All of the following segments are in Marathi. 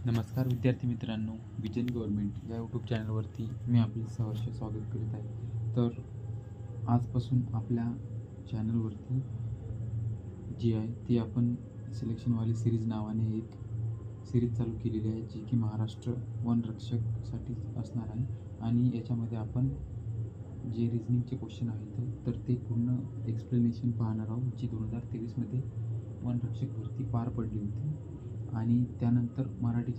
नमस्कार विद्यार्थी मित्रांनो, विजन गव्हर्नमेंट या यूट्यूब चॅनलवरती मी आपले सहर्ष स्वागत करीत आहे. तर आजपासून आपल्या चॅनलवरती जी आहे ती आपण सिलेक्शनवाली सिरीज नावाने एक सिरीज चालू केलेली आहे, जी की महाराष्ट्र वनरक्षकसाठी असणार आहे. आणि याच्यामध्ये आपण जे रिझनिंगचे क्वेश्चन आहेत तर ते पूर्ण एक्सप्लेनेशन पाहणार आहोत, जी 2023मध्ये वनरक्षक भरती पार पडली होती. आणि त्यानंतर मराठी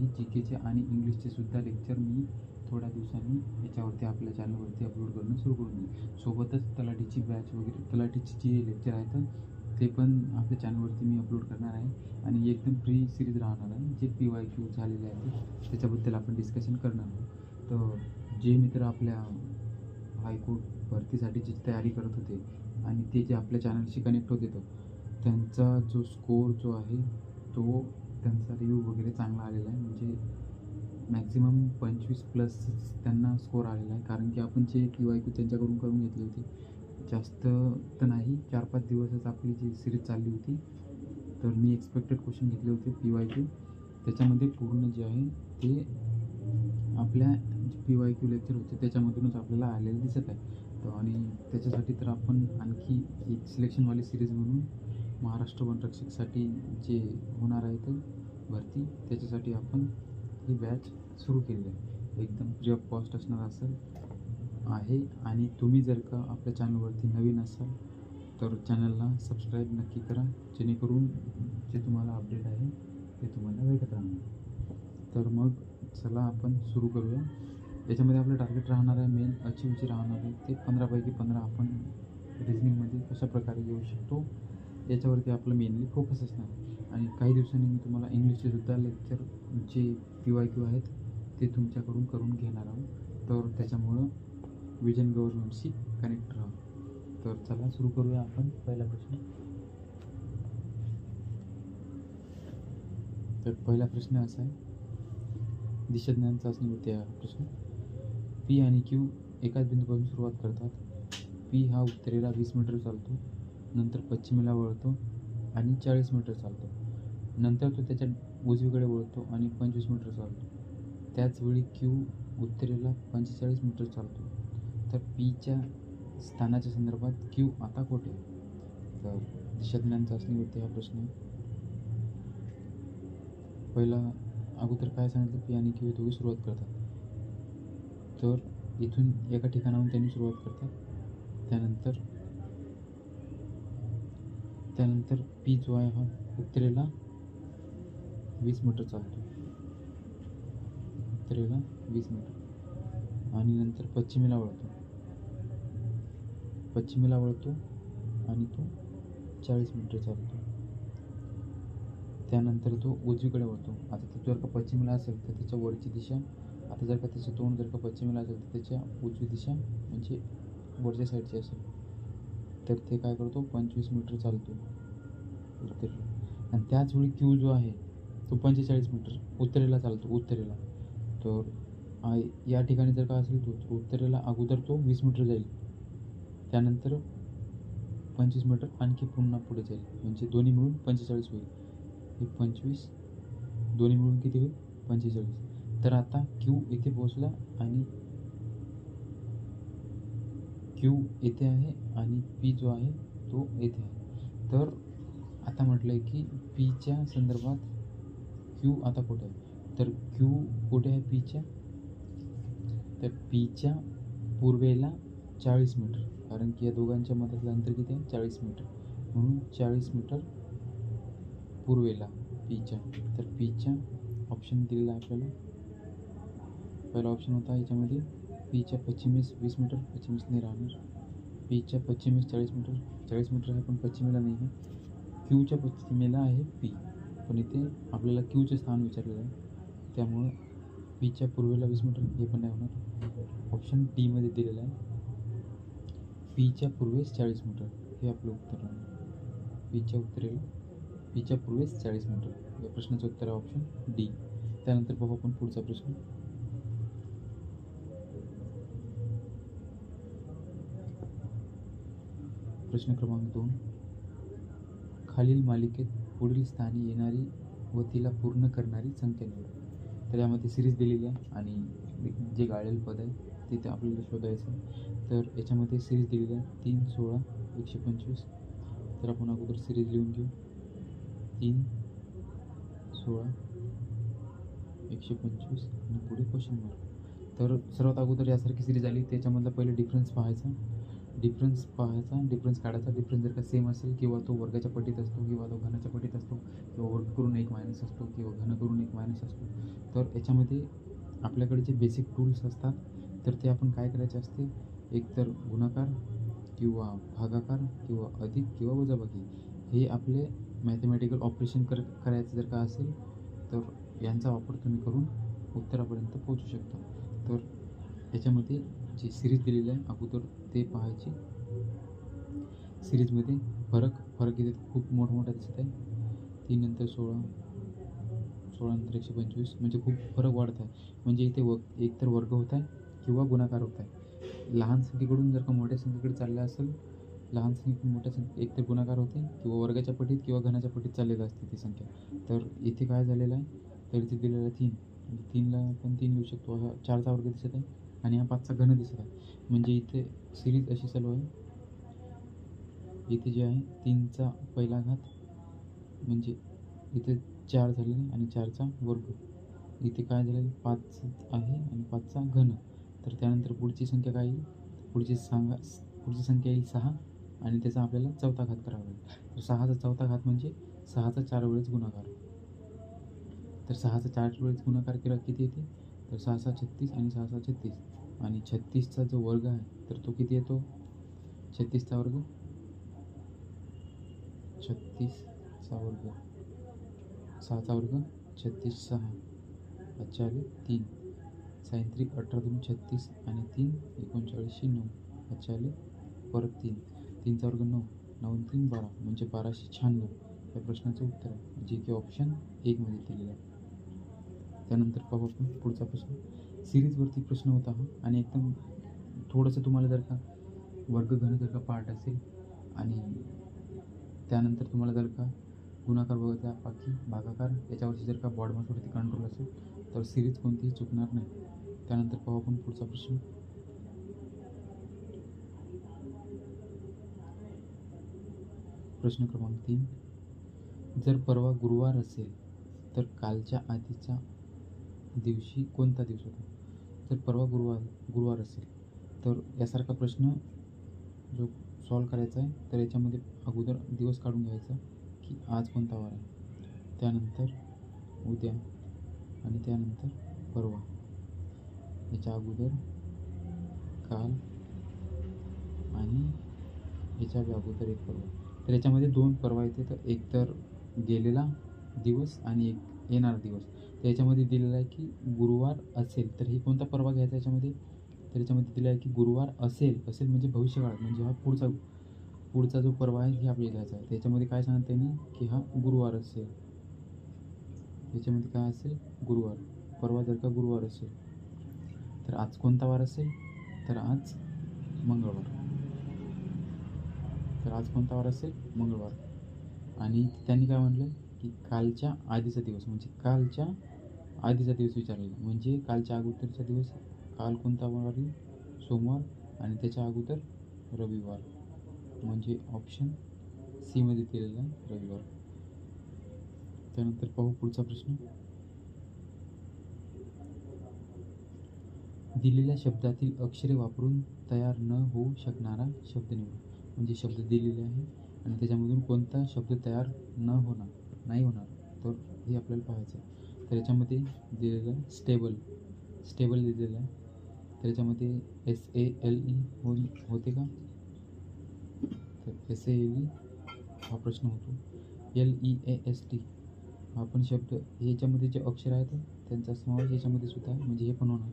जी केचे आणि इंग्लिशचे सुद्धा लेक्चर मी थोड्या दिवसांनी याच्यावरती आपल्या चॅनलवरती अपलोड करणं सुरू करून देईल. सोबतच तलाठीची बॅच वगैरे, तलाठीची जी लेक्चर आहेत ते पण आपल्या चॅनलवरती मी अपलोड करणार आहे. आणि एकदम फ्री सिरीज राहणार आहे, जे PYQ झालेले आहेत त्याच्याबद्दल आपण डिस्कशन करणार आहोत. तर जे मित्र आपल्या हायकोर्ट भरतीसाठीची तयारी करत होते आणि ते जे आपल्या चॅनलशी कनेक्ट होते, त्यांचा जो स्कोर जो आहे तो त्यांचा रिव्ह्यू वगैरे चांगला आलेला आहे. म्हणजे मॅक्झिमम 25+ त्यांना स्कोर आलेला आहे, कारण की आपण जे PYQ त्यांच्याकडून करून घेतले होते. जास्त तर नाही, 4-5 दिवसच आपली जी सिरीज चालली होती. तर मी एक्सपेक्टेड क्वेश्चन घेतले होते PYQ. त्याच्यामध्ये पूर्ण जे आहे ते आपल्या PYQ लेक्चर होते त्याच्यामधूनच आपल्याला आलेलं दिसत आहे. आणि त्याच्यासाठी तर आपण आणखी एक सिलेक्शनवाली सिरीज म्हणून महाराष्ट्र वनरक्षकसाठी जे होणार आहे तर भरती, त्याच्यासाठी आपण ही बॅच सुरू केली आहे. एकदम फ्री ऑफ कॉस्ट असणार असेल आहे. आणि तुम्ही जर का आपल्या चॅनलवरती नवीन असाल तर चॅनलला सबस्क्राईब नक्की करा, जेणेकरून जे तुम्हाला अपडेट आहे ते तुम्हाला भेटत राहणार. तर मग चला आपण सुरू करूया. याच्यामध्ये आपलं टार्गेट राहणार आहे, मेन अचीवची राहणार आहे ते 15पैकी 15 आपण रिजनिंगमध्ये कशाप्रकारे येऊ शकतो याच्यावरती आपलं मेनली फोकस असणार आहे. आणि काही दिवसांनी मी तुम्हाला इंग्लिशचे सुद्धा लेक्चर जे PYQ आहेत ते तुमच्याकडून करून घेणार आहोत. तर त्याच्यामुळं विजन गव्हर्नमेंटशी कनेक्ट राहा. तर चला सुरू करूया आपण पहिला प्रश्न. तर पहिला प्रश्न असा आहे, दिशाज्ञान चाचणी होते हा प्रश्न. P आणि Q एकाच बिंदूपासून सुरुवात करतात. P हा उत्तरेला 20 मीटर चालतो, नंतर पश्चिमेला वळतो आणि 40 मीटर चालतो. नंतर तो त्याच्या उजवीकडे वळतो आणि 25 मीटर चालतो. त्याचवेळी Q उत्तरेला 45 मीटर चालतो. तर Pच्या स्थानाच्या संदर्भात Q आता कुठे आहे? तर दिशाज्ञान चाचणीवरती हा प्रश्न आहे. पहिला अगोदर काय सांगितलं, P आणि Q दोघे सुरुवात करतात. तर इथून एका ठिकाणाहून त्यांनी सुरुवात करतात. त्यानंतर P जो आहे हा उत्तरेला 20 मीटर चालतो, उत्तरेला 20 मीटर. आणि नंतर पश्चिमेला वळतो आणि तो 40 मीटर चालतो. त्यानंतर तो उजवीकडे वळतो. आता तो जर का पश्चिमेला असेल तर त्याच्या वरची दिशा, आता जर का त्याचं तोंड जर का पश्चिमेला असेल तर त्याच्या उजवी दिशा म्हणजे वरच्या साईडची असेल. तर ते काय करतो, 25 मीटर चालतो उत्तरेला. आणि त्याचवेळी Q जो आहे तो 45 मीटर उत्तरेला चालतो, उत्तरेला. तर या ठिकाणी जर का असेल तो उत्तरेला अगोदर तो 20 मीटर जाईल, त्यानंतर 25 मीटर आणखी पुन्हा पुढे जाईल, म्हणजे दोन्ही मिळून 45 होईल. हे 25 दोन्ही मिळून किती होईल, 45. तर आता Q इथे पोहोचला आणि Q येथे आहे आणि P जो आहे तो येथे आहे. तर आता म्हटलं आहे की Pच्या संदर्भात Q आता कुठे आहे? तर Q कुठे आहे Pच्या? तर Pच्या पूर्वेला 40 मीटर, कारण की या दोघांच्या मधातलं अंतर किती आहे, 40 मीटर. म्हणून 40 मीटर पूर्वेला Pच्या. तर Pच्या ऑप्शन दिलेला आहे आपल्याला. पहिला ऑप्शन होता याच्यामध्ये Pच्या पश्चिमेस 20 मीटर, पश्चिमेस नाही राहणार. Pच्या पश्चिमेस 40 मीटर, 40 मीटर आहे पण पश्चिमेला नाही आहे. Qच्या पश्चिमेला आहे P, पण इथे आपल्याला Qचे स्थान विचारलेलं आहे, त्यामुळं Pच्या पूर्वेला 20 मीटर हे पण नाही होणार. ऑप्शन Dमध्ये दिलेलं आहे, Pच्या पूर्वेस 40 मीटर हे आपलं उत्तर आहे. Pच्या पूर्वेस 40 मीटर या प्रश्नाचं उत्तर आहे ऑप्शन D. त्यानंतर पाहू आपण पुढचा प्रश्न. प्रश्न क्रमांक 2. खालील मालिकेत पुढील स्थानी येणारी व तिला पूर्ण करणारी संख्या निवडा. तर यामध्ये सिरीज दिलेली आहे आणि जे गाळलेलं पद आहे ते आपल्याला शोधायचं आहे. तर याच्यामध्ये सिरीज दिलेली आहे 3, 16, 125. तर आपण अगोदर सिरीज लिहून घेऊ. 3, 16, 125 आणि पुढे क्वेश्चन मार्क. तर सर्वात अगोदर यासारखी सिरीज आली त्याच्यामधला पहिले डिफरन्स पाहायचा. डिफरन्स काढायचा. डिफरन्स जर का सेम असेल किंवा तो वर्गाच्या पटीत असतो किंवा तो घनाच्या पटीत असतो किंवा वर्ग करून 1 मायनस असतो किंवा घन करून 1 मायनस असतो, तर याच्यामध्ये आपल्याकडे जे बेसिक टूल्स असतात तर ते आपण काय करायचे असते, एकतर गुणाकार किंवा भागाकार किंवा अधिक किंवा वजाबाकी हे आपले मॅथमॅटिकल ऑपरेशन करायचं जर का असेल तर यांचा वापर तुम्ही करून उत्तरापर्यंत पोहोचू शकता. तर याच्यामध्ये जी सिरीज दिलेली आहे अगोदर ते पाहायची. सिरीजमध्ये फरक इथे खूप मोठमोठा दिसत आहे. 3 नंतर 16, 16 नंतर 125 म्हणजे खूप फरक वाढत आहे. म्हणजे इथे एकतर वर्ग होत आहे किंवा गुणाकार होत आहे. लहान संख्येकडून जर का मोठ्या संख्येकडे चाललं असेल, लहान संख्येकडून मोठ्या एकतर गुणाकार होते किंवा वर्गाच्या पटीत किंवा घनाच्या पटीत चाललेलं असते ती संख्या. तर इथे काय झालेलं आहे, तर इथे दिलेलं आहे 3. म्हणजे 3ला आपण 3 लिहू शकतो. हा 4चा वर्ग दिसत आहे आणि हा 5चा घन दिसत आहे. म्हणजे इथे सिरीज अशी चालू आहे. इथे जे आहे 3चा पहिला घात म्हणजे इथे 4 झालेले आणि 4चा वर्ग. इथे काय झालेलं 5 आहे आणि 5चा घन. तर त्यानंतर पुढची संख्या काय येईल, पुढची संख्या येईल 6 आणि त्याचा आपल्याला चौथा घात करावा लागेल. तर 6चा चौथा घात म्हणजे 6चा 4 वेळेस गुणाकार. तर 6चा 4 वेळेस गुणाकार केला किती येते, तर 6 6 36 आणि 6 6 36 आणि 36चा जो वर्ग आहे तर तो किती येतो, 36चा वर्ग 36चा वर्ग 6चा वर्ग 36 6 5 आले 3 सायंत्रिक 18 2 36 आणि 3 39 9 5 आले परत 3 3चा वर्ग 9 9 3 12 म्हणजे 1296 या प्रश्नाचं उत्तर आहे, जे की ऑप्शन 1 मध्ये दिलेलं आहे. त्यानंतर पाहू आपण पुढचा प्रश्न. सिरीजवरती प्रश्न होता हा आणि एकदम थोडंसं तुम्हाला जर का वर्ग घन जर का पार्ट असेल आणि त्यानंतर तुम्हाला जर का गुणाकार वगैरे बाकी भागाकार याच्यावरची जर का बॉडमासवरती कंट्रोल असेल तर सिरीज कोणतीही चुकणार नाही. त्यानंतर पाहू आपण पुढचा प्रश्न. प्रश्न क्रमांक 3. जर परवा गुरुवार असेल तर कालच्या आधीच्या दिवशी कोणता दिवस होता. जर परवा गुरुवार असेल तर यासारखा प्रश्न जो सॉल्व करायचा आहे तर याच्यामध्ये अगोदर दिवस काढून घ्यायचा की आज कोणता वार आहे, त्यानंतर उद्या आणि त्यानंतर परवा, याच्या अगोदर काल आणि याच्या अगोदर एक परवा. तर याच्यामध्ये 2 परवा येते, तर एक तर गेलेला दिवस आणि एक येणारा दिवस. तर याच्यामध्ये दिलेलं आहे की गुरुवार असेल तर हे कोणता परवा घ्यायचा याच्यामध्ये, तर याच्यामध्ये दिलं आहे की गुरुवार असेल म्हणजे भविष्यकाळात म्हणजे हा पुढचा जो परवा आहे हे आपल्याला घ्यायचा आहे. त्याच्यामध्ये काय सांगत त्यांनी की हा गुरुवार असेल, याच्यामध्ये काय असेल गुरुवार. परवा जर का गुरुवार असेल तर आज कोणता वार असेल, तर आज मंगळवार. तर आज कोणता वार असेल, मंगळवार. आणि त्यांनी काय म्हटलं की कालच्या आधीचा दिवस म्हणजे कालच्या आधीचा दिवस विचारलेला म्हणजे कालच्या अगोदरचा दिवस. काल कोणता वार, सोमवार आणि त्याच्या अगोदर रविवार म्हणजे ऑप्शन सी मध्ये दिलेला आहे रविवार. त्यानंतर पाहू पुढचा प्रश्न. दिलेल्या शब्दातील अक्षरे वापरून तयार न होऊ शकणारा शब्द निवडा. म्हणजे शब्द दिलेले आहे आणि त्याच्यामधून कोणता शब्द तयार नाही होणार तर हे आपल्याला पाहायचं आहे. तर याच्यामध्ये दिलेलं आहे स्टेबल दिलेलं आहे. तर याच्यामध्ये SALE होते का, तर SALE हा प्रश्न होतो. LEAST हा पण शब्द, याच्यामध्ये जे अक्षर आहेत त्यांचा समावेश याच्यामध्ये सुद्धा आहे म्हणजे हे पण होणार.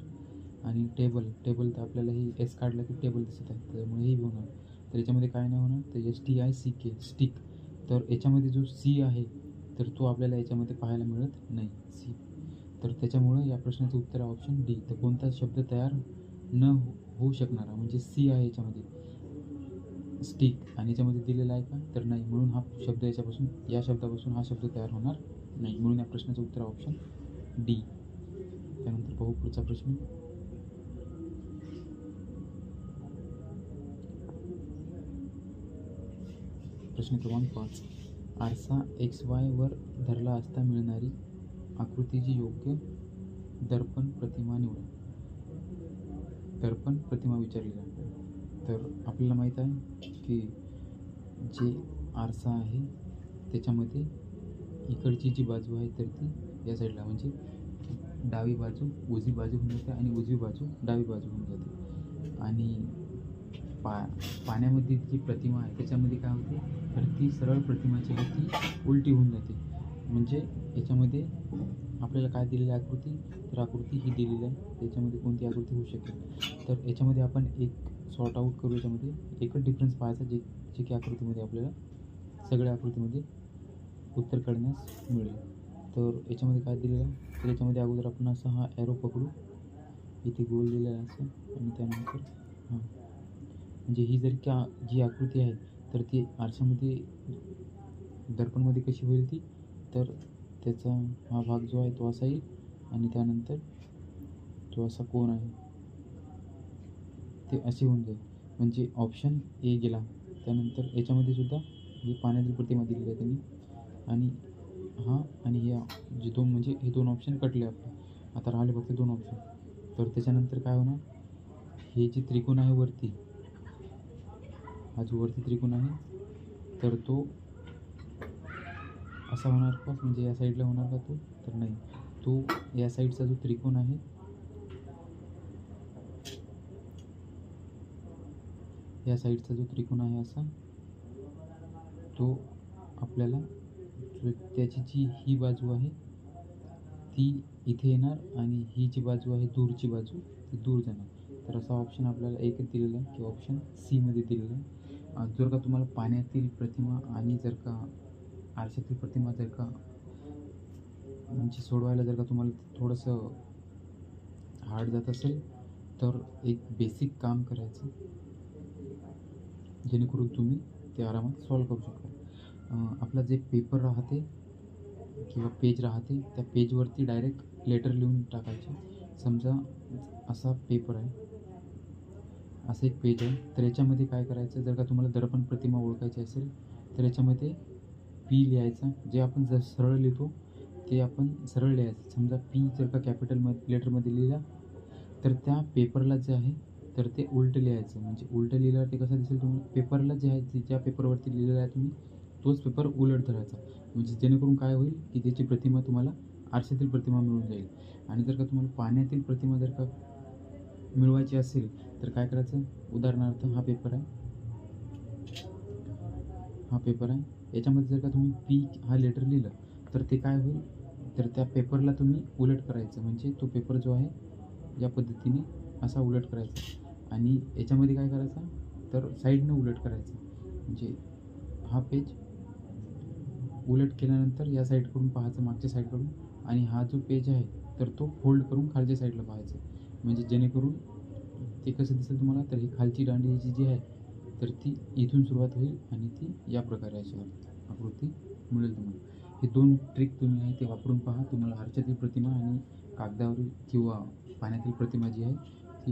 आणि टेबल तर आपल्याला हे एस काढलं की टेबल दिसत आहे त्यामुळे हे होणार. तर याच्यामध्ये काय नाही होणार, तर STICK स्टिक. तर याच्यामध्ये जो सी आहे तर तो आपल्याला याच्यामध्ये पाहायला मिळत नाही सी. तर त्याच्यामुळं या प्रश्नाचं उत्तर ऑप्शन डी. तर कोणता शब्द तयार न होऊ शकणारा म्हणजे सी आहे याच्यामध्ये. स्टिक आणि याच्यामध्ये दिलेला आहे का, तर नाही. म्हणून हा शब्द या शब्दापासून हा शब्द तयार होणार नाही. म्हणून या प्रश्नाचं उत्तर ऑप्शन डी. त्यानंतर पाहू पुढचा प्रश्न. प्रश्न क्रमांक 5. आरसा XY वर धरला असता मिळणारी आकृतीची योग्य दर्पण प्रतिमा निवडा. दर्पण प्रतिमा विचारली आहे. तर आपल्याला माहीत आहे की जे आरसा आहे त्याच्यामध्ये इकडची जी बाजू आहे तर ती या साईडला, म्हणजे डावी बाजू उजवी बाजू होऊन जाते आणि उजवी बाजू डावी बाजू होऊन जाते. आणि पाण्यामध्ये जी प्रतिमा आहे त्याच्यामध्ये काय होते, तर ती सरळ प्रतिमाची ती उलटी होऊन जाते. म्हणजे याच्यामध्ये आपल्याला काय दिलेली आकृती, तर आकृती ही दिलेली आहे. त्याच्यामध्ये कोणती आकृती होऊ शकेल, तर याच्यामध्ये आपण एक सॉर्ट आऊट करू. याच्यामध्ये एकच डिफरन्स पाहायचा, जे की आकृतीमध्ये आपल्याला सगळ्या आकृतीमध्ये उत्तर काढण्यास मिळेल. तर याच्यामध्ये काय दिलेलं आहे, तर याच्यामध्ये अगोदर आपण असा हा ॲरो पकडू, इथे गोल दिलेला आहे असं, आणि त्यानंतर हां, म्हणजे ही जर का जी आकृती आहे तर ती आरशामध्ये दर्पणमध्ये कशी होईल ती, तर त्याचा हा भाग जो आहे तो असा येईल आणि त्यानंतर तो असा कोन आहे ते असे होऊन जाईल. म्हणजे ऑप्शन ए गेला. त्यानंतर याच्यामध्ये सुद्धा ही पाण्यातील प्रतिमा दिलेली आहे त्यांनी, आणि हा आणि हे जे दोन, म्हणजे हे दोन ऑप्शन कटले आपले. आता राहिले फक्त दोन ऑप्शन. तर त्याच्यानंतर काय होणार, हे जे त्रिकोण आहे वरती, हा जो वरती त्रिकोण आहे तर तो असा होणार का, म्हणजे या साईडला होणार का तो, तर नाही. तो या साईडचा जो त्रिकोण आहे, या साईडचा जो त्रिकोण आहे असा, तो आपल्याला त्याची जी ही बाजू आहे ती इथे येणार आणि ही जी बाजू आहे दूरची बाजू ती दूर जाणार. तर असा ऑप्शन आपल्याला एकच दिलेला आहे की ऑप्शन सी मध्ये दिलेला आहे. जर का तुम्हाला पाण्यातील प्रतिमा आणि जर का आरशातील प्रतिमा जर का म्हणजे सोडवायला जर का तुम्हाला थोडंसं हार्ड जात असेल, तर एक बेसिक काम करायचं जेणेकरून तुम्ही ते आरामात सॉल्व करू शकता. आपला जे पेपर राहते किंवा पेज राहते, त्या पेजवरती डायरेक्ट लेटर लिहून टाकायचे. समजा असा पेपर आहे, असं एक पेज आहे, तर याच्यामध्ये काय करायचं, जर का तुम्हाला दर्पण प्रतिमा ओळखायची असेल तर याच्यामध्ये पी लिहायचा. जे आपण जर सरळ लिहितो ते आपण सरळ लिहायचं. समजा पी जर का कॅपिटल लेटरमध्ये लिहिला, तर त्या पेपरला जे आहे तर ते उलटं लिहायचं. म्हणजे उलटं लिहिल्यावर ते कसं दिसेल, तुम्ही पेपरला जे आहे, ज्या पेपरवरती लिहिलेलं आहे तुम्ही तोच पेपर उलट धरायचा. म्हणजे जेणेकरून काय होईल की त्याची प्रतिमा तुम्हाला आरशातील प्रतिमा मिळून जाईल. आणि जर का तुम्हाला पाण्यातील प्रतिमा जर का मिळवायची असेल तर काय करायचं, उदाहरणार्थ हा पेपर आहे, याच्यामध्ये जर का तुम्ही पी हा लेटर लिहिलं तर ते काय होईल, तर त्या पेपरला तुम्ही उलट करायचं. म्हणजे तो पेपर जो आहे या पद्धतीने असा उलट करायचा आणि याच्यामध्ये काय करायचं, तर साईडनं उलट करायचं. म्हणजे हा पेज उलट केल्यानंतर या साईडकडून पाहायचं, मागच्या साईडकडून, आणि हा जो पेज आहे तर तो फोल्ड करून खालच्या साईडला पाहायचं. म्हणजे जेणेकरून ते कसं दिसेल तुम्हाला, तर ही खालची दांडी जी आहे तर ती इथून सुरुवात होईल आणि ती या प्रकारे अशी आकृती मिळेल तुम्हाला. हे दोन ट्रिक तुम्ही आहे ते वापरून पहा. तुम्हाला आरशातील प्रतिमा आणि कागदावरील किंवा पाण्यातील प्रतिमा जी आहे ती,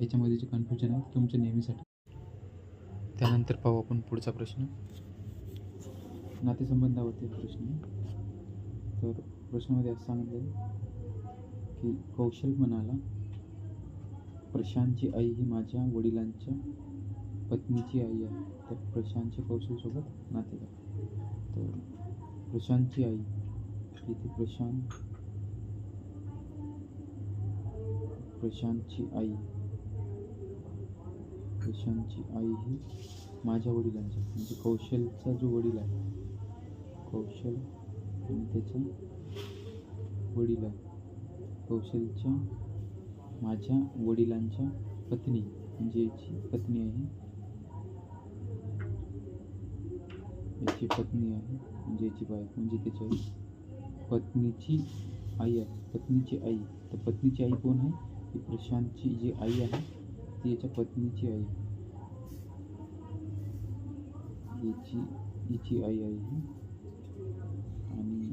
याच्यामध्ये जे कन्फ्युजन आहे तुमच्या नेहमीसाठी. त्यानंतर पाहू आपण पुढचा प्रश्न. नातेसंबंधावरती प्रश्न आहे. तर प्रश्नामध्ये असं सांगितलं की कौशल म्हणाला, प्रशांतची आई ही माझ्या वडिलांच्या पत्नीची आई आहे. तर प्रशांतचे कौशलसोबत नाते काय, तर प्रशांतची आई, इथे प्रशांतची आई ही माझ्या वडिलांची, म्हणजे कौशलचा जो वडील आहे, कौशल आणि त्याचा वडील आहे, कौशलच्या माझ्या वडिलांच्या पत्नी, म्हणजे याची पत्नी आहे, म्हणजे याची बायको, म्हणजे त्याची आई, पत्नीची आई आहे, पत्नीची आई. तर पत्नीची आई कोण आहे, की प्रशांतची जी आई आहे ती याच्या पत्नीची आई. हिची आई आहे ही, आणि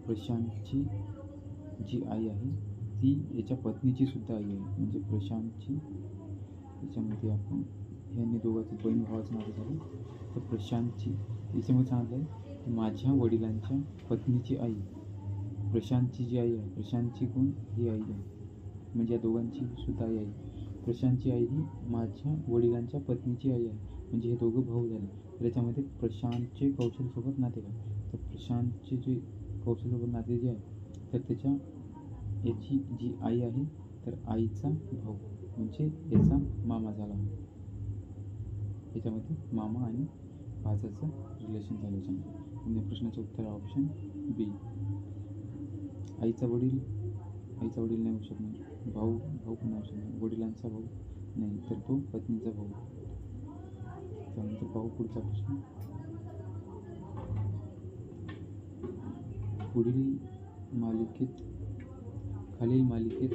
प्रशांतची जी आई आहे ती याच्या पत्नीची सुद्धा आई आहे. म्हणजे प्रशांतची, याच्यामध्ये आपण यांनी दोघांचं बहीण भावाचं नाव झालं. तर प्रशांतची याच्यामध्ये सांगितलं आहे की माझ्या वडिलांच्या पत्नीची आई, प्रशांतची जी आई आहे, प्रशांतची कोण, ही आई आहे, म्हणजे या दोघांची सुद्धा आई आहे. प्रशांतची आई ही माझ्या वडिलांच्या पत्नीची आई आहे, म्हणजे हे दोघं भाऊ झाले. तर याच्यामध्ये प्रशांतचे कौशलसोबत नाते काय, तर प्रशांतचे जे कौशलसोबत नाते जे आहे, तर त्याच्या याची जी आई आहे तर आईचा भाऊ, म्हणजे याचा मामा झाला. याच्यामध्ये मामा आणि भाच्याचं रिलेशन झालं. याच्यामध्ये प्रश्नाचं उत्तर ऑप्शन बी. आईचा वडील नाही होऊ शकणार, भाऊ पण नाही होऊ शकणार, वडिलांचा भाऊ नाही, तर तो पत्नीचा भाऊ. त्यानंतर पाहू पुढचा प्रश्न. खालील मालिकेत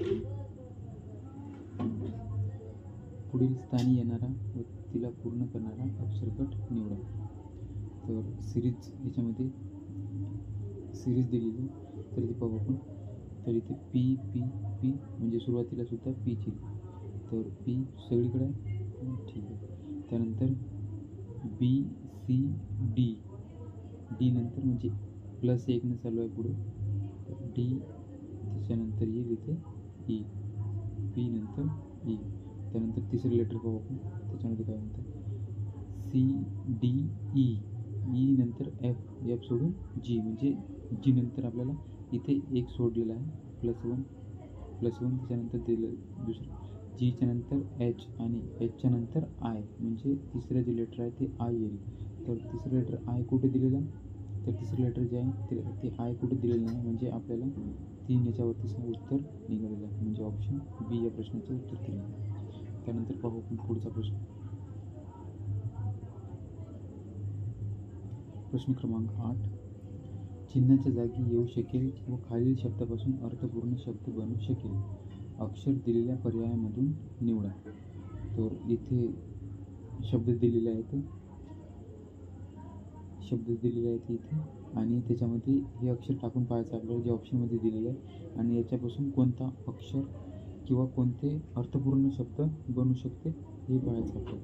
पुढील स्थानी येणारा व तिला पूर्ण करणारा अक्षरकट निवडा. तर सिरीज, याच्यामध्ये सिरीज दिलेली, तर ती पाहू आपण. तर इथे पी पी पी म्हणजे सुरुवातीला सुद्धा पीची, तर पी सगळीकडे ठीक आहे. त्यानंतर बी सी डी, डी नंतर म्हणजे प्लस एकनं चालू आहे पुढे, डी त्याच्यानंतर येईल इथे ई, पी नंतर ई. त्यानंतर तिसरं लेटर पाहू आपण, त्याच्यामध्ये काय म्हणतात, सी डी ई, ई नंतर एफ, एफ सोडून जी, म्हणजे जी नंतर आपल्याला इथे एक सोडलेला आहे +1, त्याच्यानंतर दिलं दुसरं, जीच्या नंतर एच आणि एचच्या नंतर आय, म्हणजे तिसरं जे लेटर आहे ते आय येईल. तर तिसरं लेटर आय कुठे दिलेलं आहे, तर तिसरं लेटर जे आहे ते आय कुठे दिलेलं नाही, म्हणजे आपल्याला 3 याच्यावरतीच उत्तर निघालेलं आहे, म्हणजे ऑप्शन बी या प्रश्नाचं उत्तर दिलं आहे. त्यानंतर पाहू आपण पुढचा प्रश्न. प्रश्न क्रमांक 8. चिन्हाच्या जागी येऊ शकेल व खालील शब्दापासून अर्थपूर्ण शब्द बनू शकेल. अक्षर दिलेल्या पर्यायामधून निवडा. तर इथे शब्द दिलेले आहेत इथे, आणि त्याच्यामध्ये हे अक्षर टाकून पाहायचं आपल्याला जे ऑप्शनमध्ये दिलेलं आहे, आणि याच्यापासून कोणता अक्षर किंवा कोणते अर्थपूर्ण शब्द बनू शकते हे पाहायचं आपल्याला.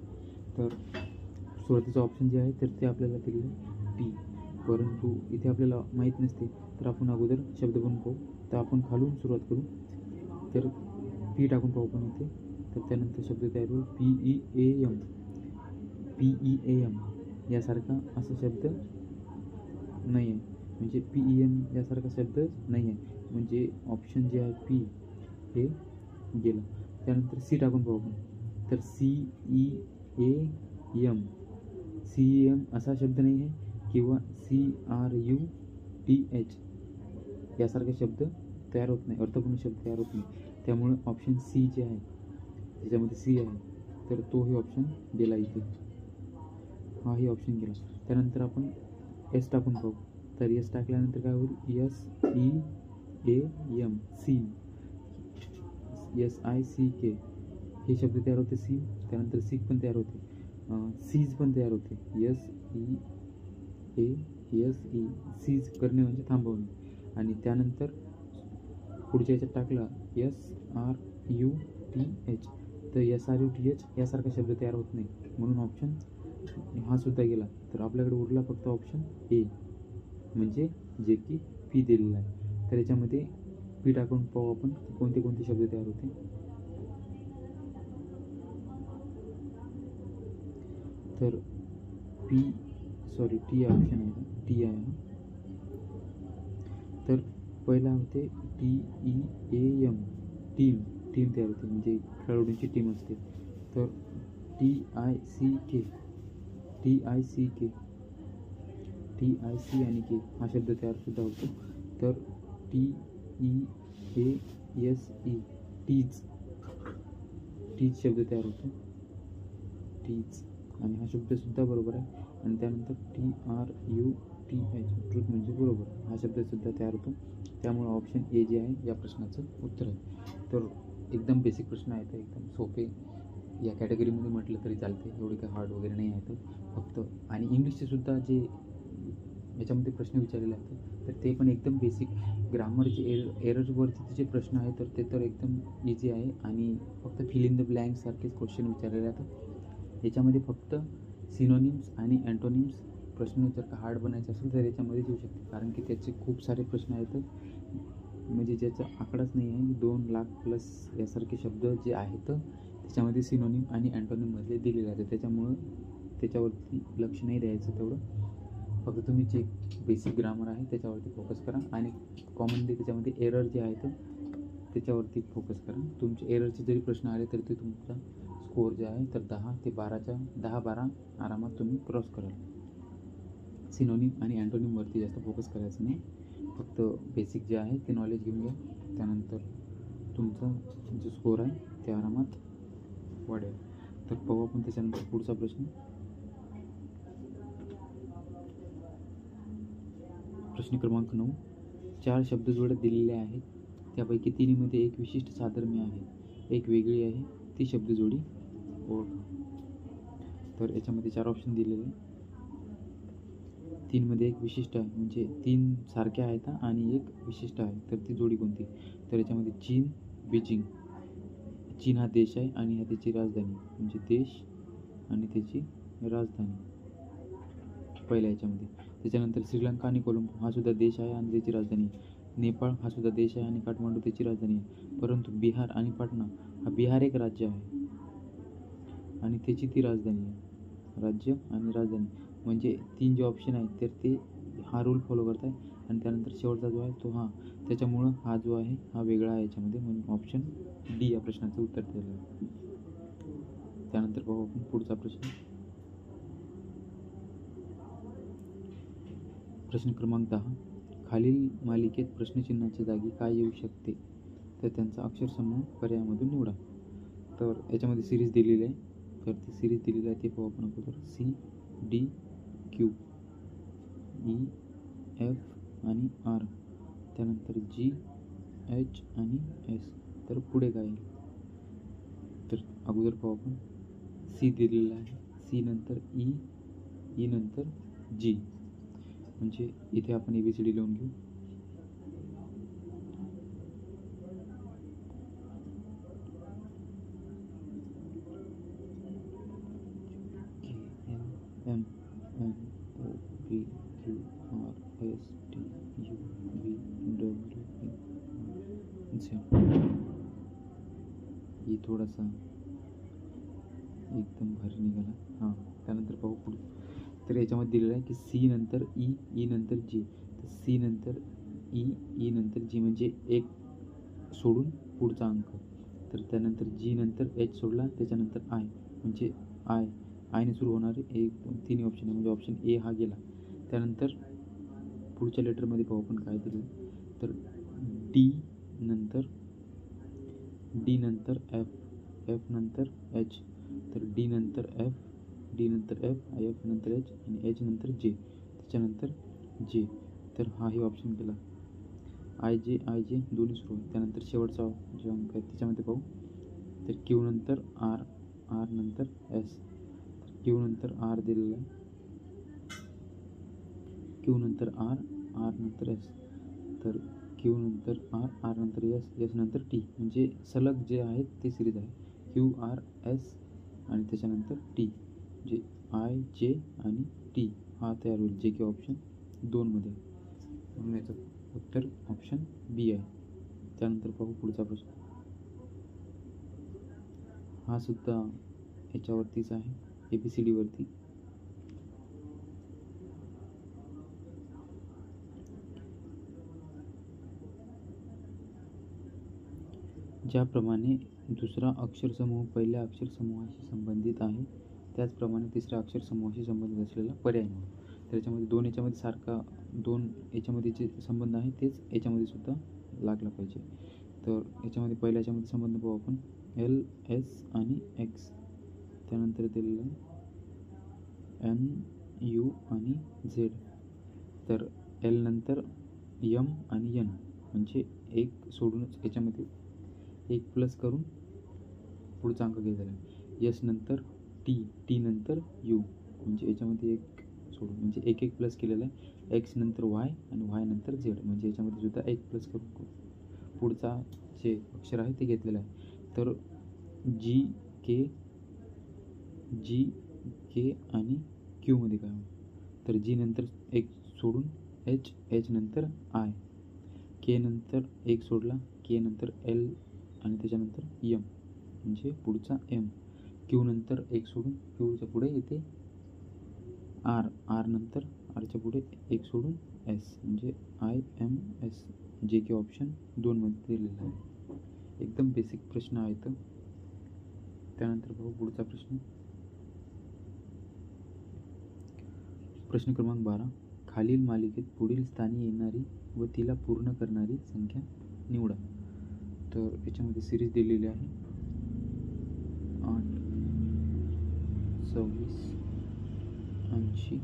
तर सुरुवातीचं ऑप्शन जे आहे तर ते आपल्याला दिलेलं आहे टी, परंतु इथे आपल्याला माहीत नसते, तर आपण अगोदर शब्द बनवून पाहू. तर आपण खालून सुरुवात करू, तर पी टाकून पाहू पण इथे. तर त्यानंतर शब्द तयार होईल PEAM, यासारखा असा शब्द नाही आहे, म्हणजे PEM यासारखा शब्द नाही आहे, म्हणजे ऑप्शन जे आहे पी हे गेलं. त्यानंतर सी टाकून पाहू आपण, तर CEAM असा शब्द नाही आहे, किंवा CRUTH यासारखे शब्द तयार होत नाही, अर्थपूर्ण शब्द तयार होत नाही. त्यामुळे ऑप्शन सी जे आहे, ज्याच्यामध्ये सी आहे, तर तो हे ऑप्शन गेला इथे, हा हे ऑप्शन गेला. त्यानंतर आपण एस टाकून पाहू, तर एस टाकल्यानंतर काय होईल, SEAM, सीम, SICK हे शब्द तयार होते, सी. त्यानंतर सीक पण तयार होते, सीज पण तयार होते, SEASE, सीज करणे म्हणजे थांबवणे. आणि त्यानंतर पुढच्या याच्यात टाकला SRUTH, तर SRUTH यासारखा शब्द तयार होत नाही, म्हणून ऑप्शन हा सुद्धा गेला. तर आपल्याकडे उरला फक्त ऑप्शन ए, म्हणजे जे की पी दिलेला आहे. तर याच्यामध्ये पी टाकून पाहू आपण कोणते कोणते शब्द तयार होते. तर टी ऑप्शन आहे, टी आहे. तर पहिला होते TEAM, टीम तयार होते, म्हणजे खेळाडूंची टीम असते. तर TIC आणि के हा शब्द तयार सुद्धा होतो. तर TEASE, टीज शब्द तयार होतो, टीज, आणि हा शब्द सुद्धा बरोबर आहे. आणि त्यानंतर TRUTH, ट्रुथ म्हणजे बरोबर, हा शब्द सुद्धा तयार होतो. त्यामुळे ऑप्शन ए जे आहे या प्रश्नाचं उत्तर आहे. तर एकदम बेसिक प्रश्न आहे, तर एकदम सोपे या कॅटेगरीमध्ये म्हटलं तरी चालते, एवढे काही हार्ड वगैरे नाही आहे. फक्त आणि इंग्लिशचे सुद्धा जे याच्यामध्ये प्रश्न विचारलेले आहेत तर ते पण एकदम बेसिक ग्रामरचे एररवरचे जे प्रश्न आहेत तर ते तर एकदम इझी आहे. आणि फक्त फिल इन द ब्लँक सारखेच क्वेश्चन विचारलेले आहेत. याच्यामध्ये फक्त सिनोनिम्स आणि अँटोनिम्स प्रश्न जर का हार्ड बनायचे असेल तर याच्यामध्ये येऊ शकते, कारण की त्याचे खूप सारे प्रश्न आहेत, म्हणजे ज्याचा आकडाच नाही आहे. 2,00,000+ यासारखे शब्द जे आहेत त्याच्यामध्ये सिनोनिम आणि अँटोनिममधले दिलेले आहेत. त्याच्यामुळं त्याच्यावरती लक्ष नाही द्यायचं तेवढं. फक्त तुम्ही जे बेसिक ग्रामर आहे त्याच्यावरती फोकस करा आणि कॉमनली त्याच्यामध्ये एरर जे आहेत त्याच्यावरती फोकस करा. तुमचे एररचे जरी प्रश्न आले तर ते तुमचा स्कोअर जे आहे तर 10-12 आरामात तुम्ही क्रॉस कराल. सिनोनिम आणि अँटोनिमवरती जास्त फोकस करायचं नाही, फक्त बेसिक जे आहे ते नॉलेज घेऊन घ्या. त्यानंतर तुमचा जो स्कोअर आहे ते आरामात वाढेल. तर पाहू आपण त्याच्यानंतर पुढचा प्रश्न. प्रश्न क्रमांक 9. 4 शब्दजोड्या दिलेल्या आहेत, त्यापैकी 3मध्ये एक विशिष्ट साधर्म्य आहे, एक वेगळी आहे, ती शब्दजोडी ओळखा. तर याच्यामध्ये 4 ऑप्शन दिलेले आहे. 3मध्ये एक विशिष्ट आहे, म्हणजे 3 सारख्या आहेत आणि एक विशिष्ट आहे, तर ती जोडी कोणती? तर याच्यामध्ये चीन, बीजिंग. चीन हा देश आहे आणि हा त्याची राजधानी, म्हणजे देश आणि त्याची राजधानी पहिल्या याच्यामध्ये. त्याच्यानंतर श्रीलंका आणि कोलंबो हा सुद्धा देश आहे आणि त्याची राजधानी आहे. नेपाळ हा सुद्धा देश आहे आणि काठमांडू त्याची राजधानी आहे. परंतु बिहार आणि पाटणा हा बिहार एक राज्य आहे आणि त्याची ती राजधानी आहे. राज्य आणि राजधानी म्हणजे 3 जे ऑप्शन आहेत तर ते हा रूल फॉलो करत आहे. आणि त्यानंतर शेवटचा जो आहे तो त्याच्यामुळं हा जो आहे हा वेगळा आहे याच्यामध्ये, म्हणून ऑप्शन डी या प्रश्नाचं उत्तर दिलेलं आहे. त्यानंतर पाहू आपण पुढचा प्रश्न. प्रश्न क्रमांक 10. खालील मालिकेत प्रश्नचिन्हाच्या जागी काय येऊ शकते? तर त्यांचा अक्षरसमूह पर्यायामधून निवडा. तर याच्यामध्ये सिरीज दिलेली आहे, तर ती सिरीज दिलेली आहे ते पाहू आपण अगोदर. CDQ, EF आणि R, त्यानंतर GH आणि S. तर पुढे काय येईल? तर अगोदर पाहू आपण. C दिलेला आहे, C नंतर E नंतर G, म्हणजे इथे आपण ABCD लिहून घेऊ. ही थोडासा एकदम भारी निघाला. त्यानंतर पाहू पुढे. तर याच्यामध्ये दिलेलं आहे की C नंतर E नंतर G. तर C नंतर E नंतर G म्हणजे एक सोडून पुढचा अंक. तर त्यानंतर G नंतर H सोडला, त्याच्यानंतर I म्हणजे आयने सुरू होणारे 1, 2, 3 ऑप्शन आहे, म्हणजे ऑप्शन ए हा गेला. त्यानंतर पुढच्या लेटरमध्ये पाहू आपण काय दिलं. तर D नंतर F नंतर H. तर D नंतर F, F नंतर H आणि H नंतर J, त्याच्यानंतर J. तर हाही ऑप्शन केला. I J दोन्ही सुरू आहे. त्यानंतर शेवटचा जो अंक आहे त्याच्यामध्ये पाहू. तर Q नंतर R नंतर S. तर Q नंतर R दिलेला आहे, Q नंतर R नंतर S. तर Q नंतर R नंतर S नंतर T, म्हणजे सलग जे आहेत ते सिरीज आहे. Q R S आणि त्याच्यानंतर T, म्हणजे I J आणि T हा तयार होईल, जे की ऑप्शन 2मध्ये आहे. म्हणून याचं उत्तर ऑप्शन बी आहे. त्यानंतर पाहू पुढचा प्रश्न. हा सुद्धा याच्यावरतीच आहे, ABCD वरती. ज्याप्रमाणे दुसरा अक्षरसमूह पहिल्या अक्षरसमूहाशी संबंधित आहे त्याचप्रमाणे तिसऱ्या अक्षरसमूहाशी संबंधित असलेला पर्याय निवडा. तर याच्यामध्ये 2 याच्यामध्ये सारखा 2 याच्यामध्ये जे संबंध आहे तेच याच्यामध्ये सुद्धा लागला पाहिजे. तर याच्यामध्ये पहिल्या याच्यामध्ये संबंध पाहू आपण. L, S आणि X. त्यानंतर दिलेलं N, U आणि Z. तर L नंतर M आणि N, म्हणजे एक सोडूनच याच्यामध्ये एक प्लस करून पुढचा अंक घ्यायचा आहे. यस नंतर टी, टी नंतर यू, म्हणजे याच्यामध्ये एक सोडून म्हणजे एक एक प्लस केलेलं आहे. एक्स नंतर वाय आणि वाय नंतर झेड, म्हणजे याच्यामध्ये सुद्धा एक प्लस करून पुढचा जे अक्षर आहे ते घेतलेलं आहे. तर जी के आणि क्यूमध्ये काय होईल, तर जी नंतर एक सोडून एच, एच नंतर आय, के नंतर एक सोडला, के नंतर एल आणि त्याच्यानंतर एम, म्हणजे पुढचा एम. क्यू नंतर एक सोडून क्यूच्या पुढे येते आर, आर नंतर आरच्या पुढे एक सोडून एस, म्हणजे आय एम एस, जे की ऑप्शन 2मध्ये दिलेलं आहे. एकदम बेसिक प्रश्न आहे. तर त्यानंतर बघू पुढचा प्रश्न. प्रश्न क्रमांक 12. खालील मालिकेत पुढील स्थानी येणारी व तिला पूर्ण करणारी संख्या निवडा. तर याच्यामध्ये सिरीज दिलेली आहे 8, 26, 80,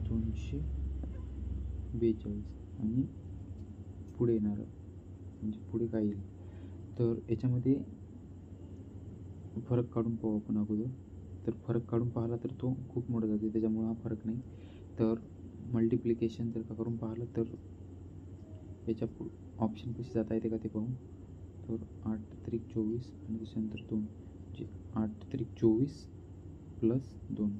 242 आणि पुढे येणारं म्हणजे पुढे काय येईल. तर याच्यामध्ये फरक काढून पाहू आपण अगोदर. तर फरक काढून पाहिला तर तो खूप मोठा जाते, त्याच्यामुळं हा फरक नाही. तर मल्टिप्लिकेशन जर का करून पाहिलं तर याच्या ऑप्शन कसे जाता येते का ते पाहू. तर 8 त्रिक 24 आणि त्याच्यानंतर 2, म्हणजे 8 त्रिक 24 प्लस 2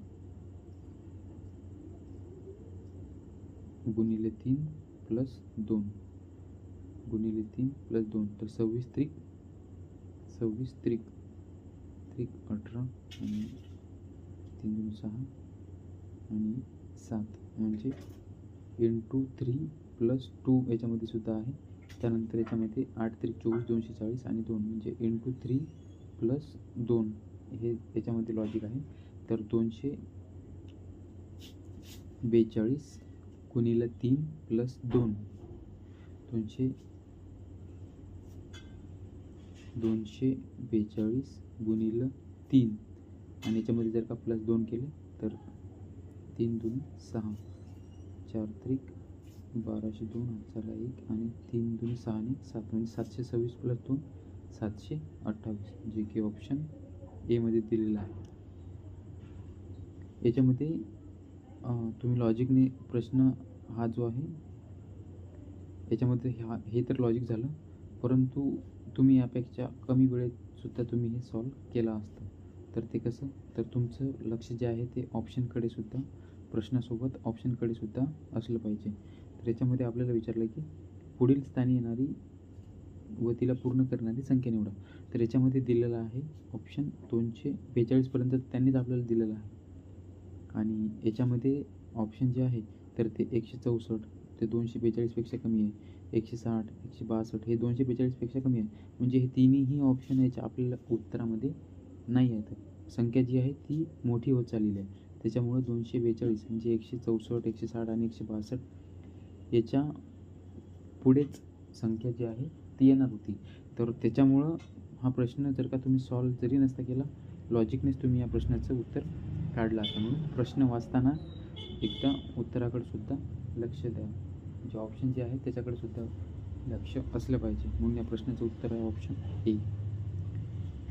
गुणिले 3 प्लस 2 गुणिले 3 प्लस 2, तर 26 त्रिक 18 आणि 3 2 6 आणि 7, म्हणजे इंटू 3 प्लस 2 याच्यामध्ये सुद्धा आहे. त्यानंतर याच्यामध्ये 8 त्रिक 24 240 आणि 2, म्हणजे इंटू 3 प्लस 2 हे याच्यामध्ये लॉजिक आहे. तर 242 गुणिले 3 प्लस 2 242 गुणिले 3 आणि याच्यामध्ये जर का प्लस 2 केले तर 3 2 6, 4 त्रिक 1202 हातचाला 1 आणि 3 2 6 आणि 7, म्हणजे 726 प्लस 2 728, जे की ऑप्शन एमध्ये दिलेलं आहे. याच्यामध्ये तुम्ही लॉजिकने प्रश्न हा जो आहे याच्यामध्ये हे तर लॉजिक झालं, परंतु तुम्ही यापेक्षा कमी वेळेतसुद्धा तुम्ही हे सॉल्व केलं असतं. तर ते कसं, तर तुमचं लक्ष जे आहे ते ऑप्शनकडे सुद्धा, प्रश्नासोबत ऑप्शनकडे सुद्धा असलं पाहिजे. तर याच्यामध्ये आपल्याला विचारलं की पुढील स्थानी येणारी व तिला पूर्ण करणारी संख्या निवडा. तर याच्यामध्ये दिलेलं आहे ऑप्शन 242 पर्यंत त्यांनीच आपल्याला दिलेलं आहे. आणि याच्यामध्ये ऑप्शन जे आहे तर ते 164 ते 242पेक्षा कमी आहे, 160, 162 हे 242पेक्षा कमी आहे, म्हणजे हे तिन्ही ऑप्शन याच्या आपल्याला उत्तरामध्ये नाही आहेत. संख्या जी आहे ती मोठी होत चाललेली आहे, त्याच्यामुळं 242 म्हणजे 164, 160 आणि 162 याच्या पुढेच संख्या जी आहे ती येणार होती. तर त्याच्यामुळं हा प्रश्न जर का तुम्ही सॉल्व जरी नसता केला, लॉजिकनेच तुम्ही या प्रश्नाचं उत्तर काढलं असतं. म्हणून प्रश्न वाचताना एकदा उत्तराकडे सुद्धा लक्ष द्या, जे ऑप्शन जे आहे त्याच्याकडे सुद्धा लक्ष असलं पाहिजे. म्हणून या प्रश्नाचं उत्तर आहे ऑप्शन ए.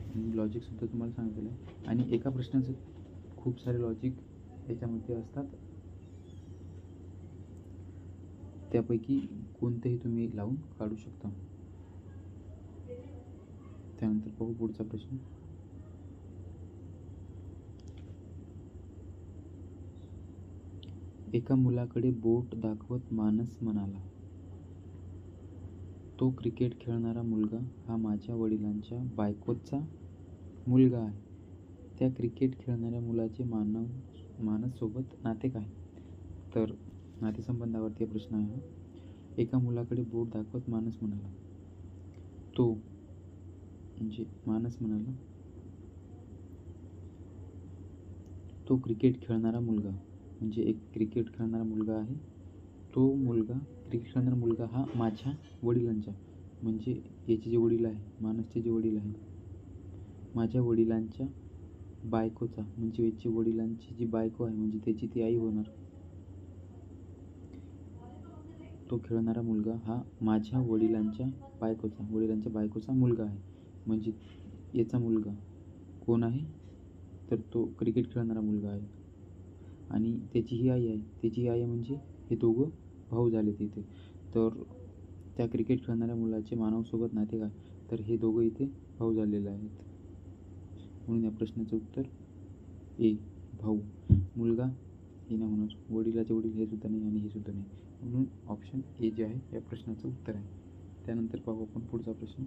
आणि लॉजिकसुद्धा तुम्हाला सांगितलेलं आहे. आणि एका प्रश्नाचं खूप सारे लॉजिक याच्यामध्ये असतात, त्यापैकी कोणतेही तुम्ही लावून काढू शकता. त्यानंतर पाहू पुढचा प्रश्न. एका मुलाकडे बोट दाखवत मानस म्हणाला, तो क्रिकेट खेळणारा मुलगा हा माझ्या वडिलांच्या बायकोचा मुलगा आहे. त्या क्रिकेट खेळणाऱ्या मुलाचे मानससोबत नाते काय? तर नातेसंबंधावरती हा प्रश्न आहे. एका मुलाकडे बोट दाखवत मानस म्हणाला, तो म्हणजे मानस म्हणाला, तो क्रिकेट खेळणारा मुलगा, म्हणजे एक क्रिकेट खेळणारा मुलगा आहे. तो मुलगा क्रिकेट खेळणारा मुलगा हा माझ्या वडिलांच्या, म्हणजे याचे जे वडील आहे, मानसचे जे वडील आहे, माझ्या वडिलांच्या बायकोचा, म्हणजे याची वडिलांची जी बायको आहे म्हणजे त्याची ती आई होणार. तो खेळणारा मुलगा हा माझ्या वडिलांच्या बायकोचा मुलगा आहे, म्हणजे याचा मुलगा कोण आहे, तर तो क्रिकेट खेळणारा मुलगा आहे. आणि त्याची ही आई आहे. त्याची ही आई म्हणजे हे दोघं भाऊ झाले तिथे. तर त्या क्रिकेट खेळणाऱ्या मुलाचे मानवसोबत नाते काय, तर हे दोघं इथे भाऊ झालेले आहेत. म्हणून या प्रश्नाचं उत्तर ए, भाऊ. मुलगा हे नाही होणार, वडिलाचे वडील हे सुद्धा नाही आणि हे सुद्धा नाही, म्हणून ऑप्शन ए जे आहे या प्रश्नाचं उत्तर आहे. त्यानंतर पाहू आपण पुढचा प्रश्न.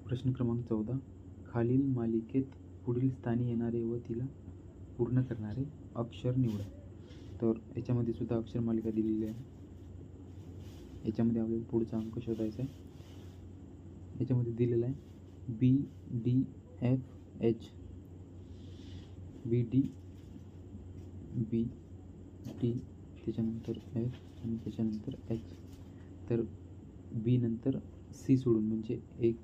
प्रश्न क्रमांक 14. खालील मालिकेत पुढील स्थानी येणारे व तिला पूर्ण करणारे अक्षर निवडा. तर याच्यामध्ये सुद्धा अक्षर मालिका दिलेली आहे. याच्यामध्ये आपल्याला पुढचा अंक शोधायचा आहे. याच्यामध्ये दिलेला आहे BDFH, BD, BD, त्याच्यानंतर F आणि त्याच्यानंतर H. तर बी नंतर सी सोडून म्हणजे एक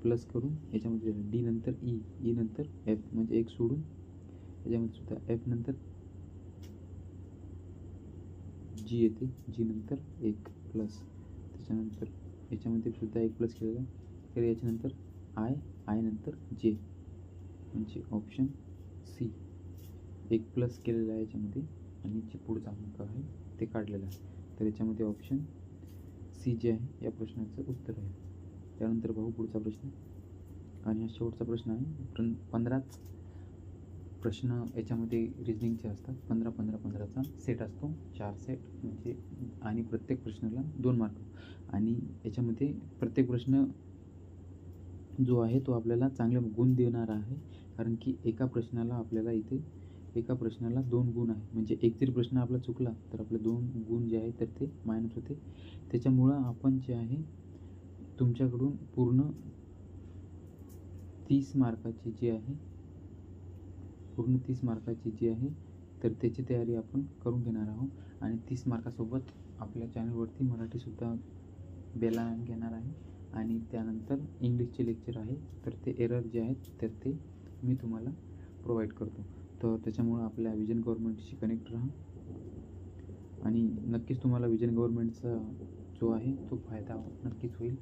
प्लस करून याच्यामध्ये डी नंतर ई, ई नंतर एफ म्हणजे एक सोडून याच्यामध्ये सुद्धा एफ नंतर जी येते, जी नंतर एक प्लस, त्याच्यानंतर याच्यामध्ये सुद्धा एक प्लस केलेला आहे. तर याच्यानंतर आय, आय नंतर जे म्हणजे ऑप्शन सी. एक प्लस केलेला आहे याच्यामध्ये आणि जे पुढचा अंक आहे ते काढलेला आहे. तर याच्यामध्ये ऑप्शन सी जे आहे या प्रश्नाचं उत्तर आहे. त्यानंतर पाहू पुढचा प्रश्न. आणि हा शेवटचा प्रश्न आहे. 15च प्रश्न याच्यामध्ये रिजनिंगचे असतात. 15-15-15चा सेट असतो, 4 सेट म्हणजे, आणि प्रत्येक प्रश्नाला 2 मार्क. आणि याच्यामध्ये प्रत्येक प्रश्न जो आहे तो आपल्याला चांगले गुण देणारा आहे, कारण की एका प्रश्नाला आपल्याला इथे एका प्रश्नाला 2 गुण आहे. म्हणजे एक जरी प्रश्न आपला चुकला तर आपले 2 गुण जे आहे तर ते मायनस होते. त्याच्यामुळं आपण जे आहे तुमच्याकडून पूर्ण 30 मार्काची जी आहे, पूर्ण 30 मार्काची जी आहे तर त्याची तयारी आपण करून घेणार आहोत. आणि 30 मार्कासोबत आपल्या चॅनलवरती मराठीसुद्धा बेला घेणार आहे. आणि त्यानंतर इंग्लिशचे लेक्चर आहे तर ते एरर जे आहेत तर ते मी तुम्हाला प्रोव्हाइड करतो. तर त्याच्यामुळं आपल्या विजन गव्हर्नमेंटशी कनेक्ट राहा आणि नक्कीच तुम्हाला विजन गव्हर्नमेंटचा जो आहे तो फायदा नक्कीच होईल.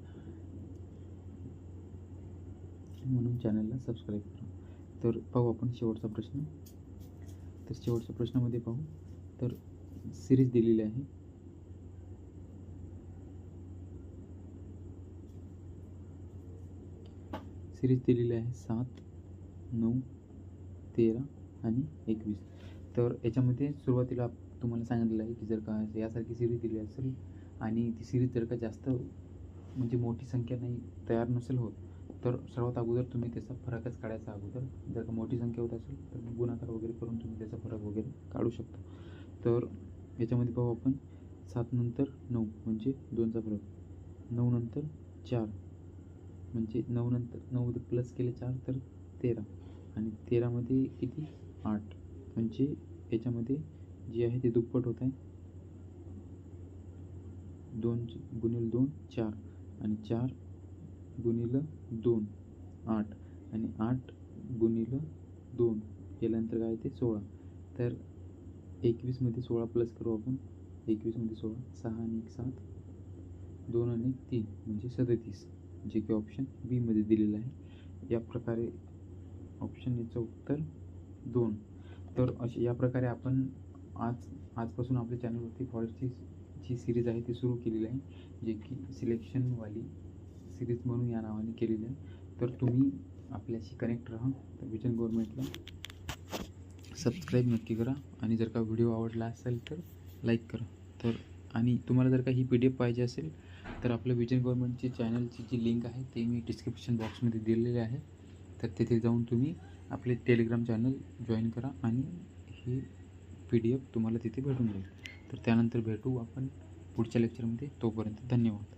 म्हणून चॅनलला सबस्क्राईब करा. तर पाहू आपण शेवटचा प्रश्न. तर शेवटच्या प्रश्नामध्ये पाहू तर सिरीज दिलेली आहे. सिरीज दिलेली आहे 7, 9, 13 आणि 21. तर याच्यामध्ये सुरुवातीला तुम्हाला सांगितलेलं आहे की जर का यासारखी सिरीज दिली असेल आणि ती सिरीज जर का जास्त म्हणजे मोठी संख्या नाही तयार नसेल होत, तर सर्वात अगोदर तुम्ही त्याचा फरकच काढायचा अगोदर. जर का मोठी संख्या होत असेल तर मग गुणाकार वगैरे करून तुम्ही त्याचा फरक वगैरे काढू शकता. तर याच्यामध्ये पाहू आपण 7 नंतर 9 म्हणजे 2चा फरक, 9 नंतर 4 म्हणजे 9 नंतर 9 मध्ये प्लस केले 4 तर 13 आणि 13मध्ये किती 8 म्हणजे याच्यामध्ये जे आहे ते दुप्पट होत आहे. 2 गुणिले 2 4 आणि 4 गुणिले 2 8 आणि 8 गुणिले 2 केल्यानंतर काय ते 16. तर 21मध्ये 16 प्लस करू आपण. 21मध्ये 16, 6 आणि 1 7, 2 आणि 1 3 म्हणजे 37, जे की ऑप्शन बी मध्ये दिलेलं आहे. या प्रकारे ऑप्शन याचं उत्तर 2. तर या प्रकारे आपण आजपासून आपल्या चॅनलवरती फॉरेस्टची जी सिरीज आहे ती सुरू केलेली आहे, जे की सिलेक्शनवाली सिरीज म्हणून या नावाने केलेली आहे. तर तुम्ही आपल्याशी कनेक्ट राहा. तर विजन गव्हर्नमेंटला सबस्क्राईब नक्की करा आणि जर का व्हिडिओ आवडला असेल तर लाईक करा. तर आणि तुम्हाला जर का ही PDF पाहिजे असेल तर आपलं विजन गव्हर्नमेंटची चॅनलची जी लिंक आहे ते मी डिस्क्रिप्शन बॉक्समध्ये दिलेली आहे. तर तिथे जाऊन तुम्ही आपले टेलिग्राम चॅनल जॉईन करा आणि ही PDF तुम्हाला तिथे भेटून जाईल. तर त्यानंतर भेटू आपण पुढच्या लेक्चरमध्ये. तोपर्यंत धन्यवाद.